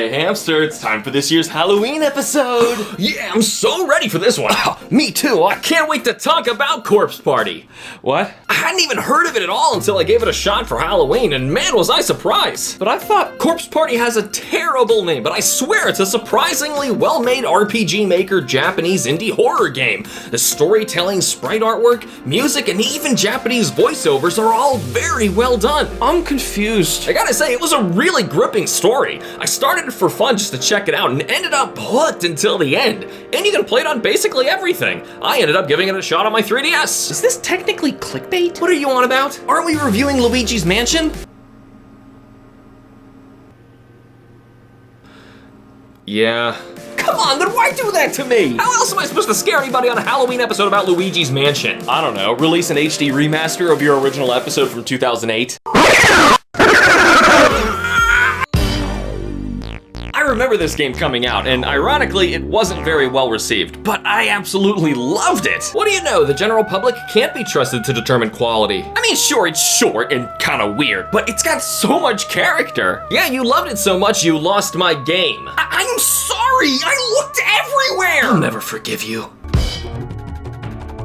Hey Hamster, it's time for this year's Halloween episode! Yeah, I'm so ready for this one! Me too, I can't wait to talk about Corpse Party! What? I hadn't even heard of it at all until I gave it a shot for Halloween, and man was I surprised! But I thought Corpse Party has a terrible name, but I swear it's a surprisingly well-made RPG Maker Japanese indie horror game. The storytelling, sprite artwork, music, and even Japanese voiceovers are all very well done. I'm confused. I gotta say, it was a really gripping story. I started it for fun just to check it out and ended up hooked until the end. And you can play it on basically everything. I ended up giving it a shot on my 3DS. Is this technically clickbait? What are you on about? Aren't we reviewing Luigi's Mansion? Yeah. Come on, then why do that to me? How else am I supposed to scare anybody on a Halloween episode about Luigi's Mansion? I don't know, release an HD remaster of your original episode from 2008? I remember this game coming out, and ironically, it wasn't very well received, but I absolutely loved it. What do you know, the general public can't be trusted to determine quality. I mean, sure, it's short and kinda weird, but it's got so much character. Yeah, you loved it so much you lost my game. I'm sorry, I looked everywhere. I'll never forgive you.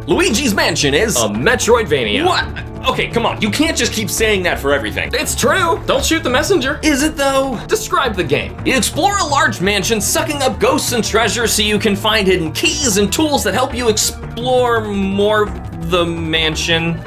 Luigi's Mansion is a Metroidvania. What? Okay, come on, you can't just keep saying that for everything. It's true. Don't shoot the messenger. Is it though? Describe the game. You explore a large mansion, sucking up ghosts and treasure so you can find hidden keys and tools that help you explore more of the mansion.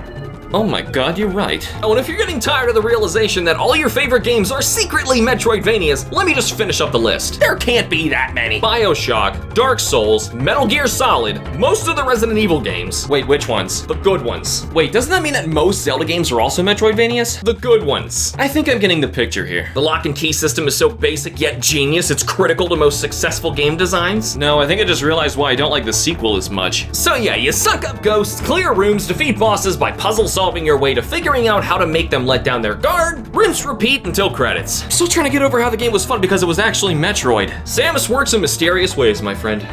Oh my god, you're right. Oh, and if you're getting tired of the realization that all your favorite games are secretly Metroidvanias, let me just finish up the list. There can't be that many. BioShock, Dark Souls, Metal Gear Solid, most of the Resident Evil games. Wait, which ones? The good ones. Wait, doesn't that mean that most Zelda games are also Metroidvanias? The good ones. I think I'm getting the picture here. The lock and key system is so basic yet genius, it's critical to most successful game designs. No, I think I just realized why I don't like the sequel as much. So yeah, you suck up ghosts, clear rooms, defeat bosses by puzzle solving your way to figuring out how to make them let down their guard, rinse, repeat until credits. I'm still trying to get over how the game was fun because it was actually Metroid. Samus works in mysterious ways, my friend.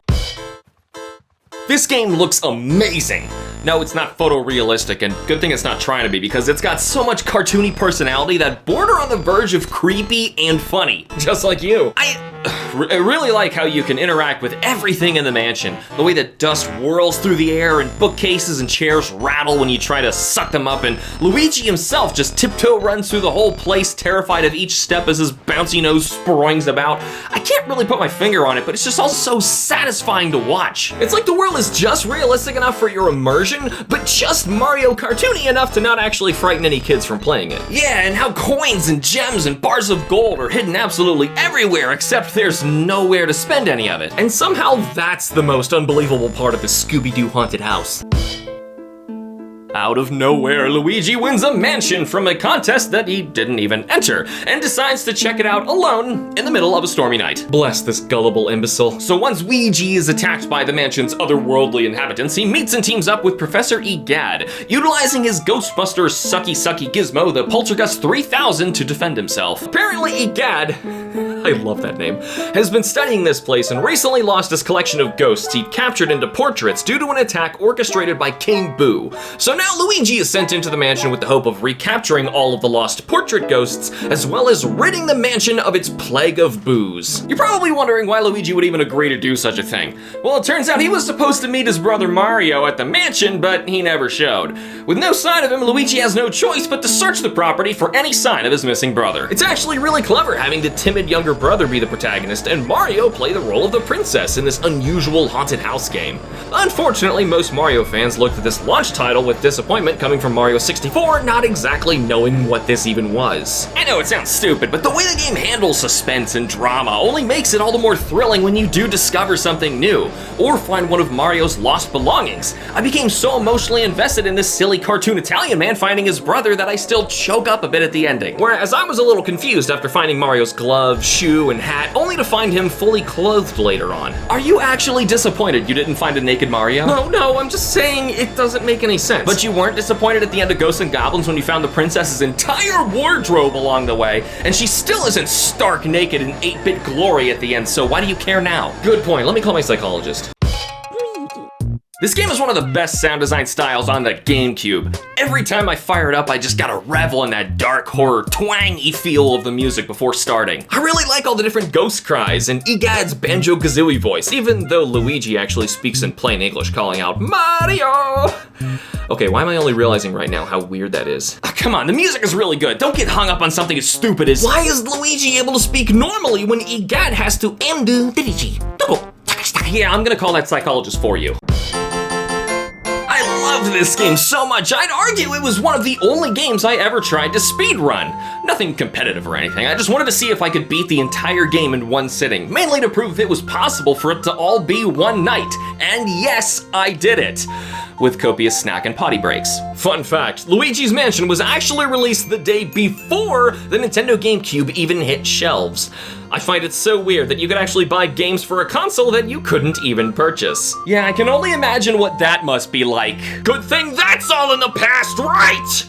This game looks amazing. No, it's not photorealistic, and good thing it's not trying to be because it's got so much cartoony personality that border on the verge of creepy and funny, just like you. I really like how you can interact with everything in the mansion. The way that dust whirls through the air and bookcases and chairs rattle when you try to suck them up, and Luigi himself just tiptoe runs through the whole place, terrified of each step as his bouncy nose sproings about. I can't really put my finger on it, but it's just all so satisfying to watch. It's like the world is just realistic enough for your immersion, but just Mario cartoony enough to not actually frighten any kids from playing it. Yeah, and how coins and gems and bars of gold are hidden absolutely everywhere, except there's nowhere to spend any of it. And somehow that's the most unbelievable part of the Scooby-Doo haunted house. Out of nowhere, Luigi wins a mansion from a contest that he didn't even enter, and decides to check it out alone in the middle of a stormy night. Bless this gullible imbecile. So once Luigi is attacked by the mansion's otherworldly inhabitants, he meets and teams up with Professor Egad, utilizing his Ghostbusters sucky gizmo, the Poltergust 3000, to defend himself. Apparently Egad, I love that name, has been studying this place and recently lost his collection of ghosts he'd captured into portraits due to an attack orchestrated by King Boo. So now Luigi is sent into the mansion with the hope of recapturing all of the lost portrait ghosts, as well as ridding the mansion of its plague of booze. You're probably wondering why Luigi would even agree to do such a thing. Well, it turns out he was supposed to meet his brother Mario at the mansion, but he never showed. With no sign of him, Luigi has no choice but to search the property for any sign of his missing brother. It's actually really clever having the timid younger brother be the protagonist and Mario play the role of the princess in this unusual haunted house game. Unfortunately, most Mario fans looked at this launch title with disappointment coming from Mario 64, not exactly knowing what this even was. I know it sounds stupid, but the way the game handles suspense and drama only makes it all the more thrilling when you do discover something new, or find one of Mario's lost belongings. I became so emotionally invested in this silly cartoon Italian man finding his brother that I still choke up a bit at the ending. Whereas I was a little confused after finding Mario's glove, shoe, and hat, only to find him fully clothed later on. Are you actually disappointed you didn't find a naked Mario? No, I'm just saying it doesn't make any sense. But you weren't disappointed at the end of Ghosts and Goblins when you found the princess's entire wardrobe along the way, and she still isn't stark naked in 8-bit glory at the end, so why do you care now? Good point, let me call my psychologist. This game is one of the best sound design styles on the GameCube. Every time I fire it up, I just gotta revel in that dark horror, twangy feel of the music before starting. I really like all the different ghost cries and Egad's Banjo-Kazooie voice, even though Luigi actually speaks in plain English, calling out, Mario! Okay, why am I only realizing right now how weird that is? Oh, come on, the music is really good. Don't get hung up on something as stupid as, why is Luigi able to speak normally when Egad has to do Luigi? Yeah, I'm gonna call that psychologist for you. I loved this game so much, I'd argue it was one of the only games I ever tried to speedrun. Nothing competitive or anything, I just wanted to see if I could beat the entire game in one sitting, mainly to prove it was possible for it to all be one night. And yes, I did it, with copious snack and potty breaks. Fun fact, Luigi's Mansion was actually released the day before the Nintendo GameCube even hit shelves. I find it so weird that you could actually buy games for a console that you couldn't even purchase. Yeah, I can only imagine what that must be like. Good thing that's all in the past, right?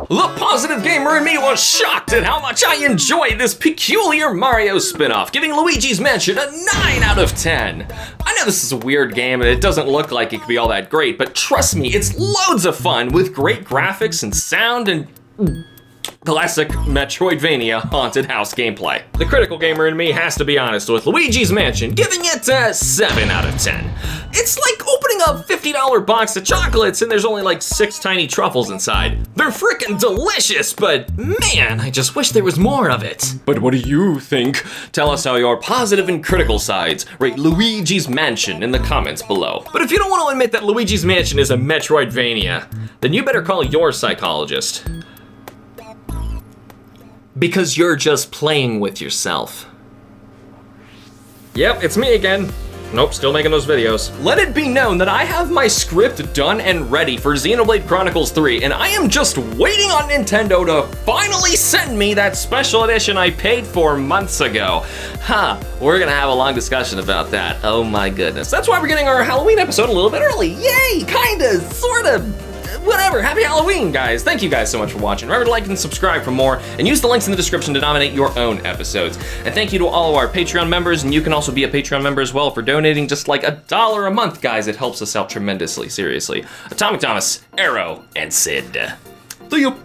The positive gamer in me was shocked at how much I enjoyed this peculiar Mario spin-off, giving Luigi's Mansion a 9 out of 10. I know this is a weird game and it doesn't look like it could be all that great, but trust me, it's loads of fun with great graphics and sound and classic Metroidvania haunted house gameplay. The critical gamer in me has to be honest with Luigi's Mansion, giving it a 7 out of 10. It's like opening a $50 box of chocolates and there's only like 6 tiny truffles inside. They're freaking delicious, but man, I just wish there was more of it. But what do you think? Tell us how your positive and critical sides rate Luigi's Mansion in the comments below. But if you don't want to admit that Luigi's Mansion is a Metroidvania, then you better call your psychologist. Because you're just playing with yourself. Yep, it's me again. Nope, still making those videos. Let it be known that I have my script done and ready for Xenoblade Chronicles 3, and I am just waiting on Nintendo to finally send me that special edition I paid for months ago. We're gonna have a long discussion about that. Oh my goodness. That's why we're getting our Halloween episode a little bit early. Yay, kinda, sorta. Whatever, happy Halloween, guys. Thank you guys so much for watching. Remember to like and subscribe for more, and use the links in the description to nominate your own episodes. And thank you to all of our Patreon members, and you can also be a Patreon member as well for donating just like $1 a month, guys. It helps us out tremendously, seriously. Atomic Thomas, Arrow, and Sid. See you.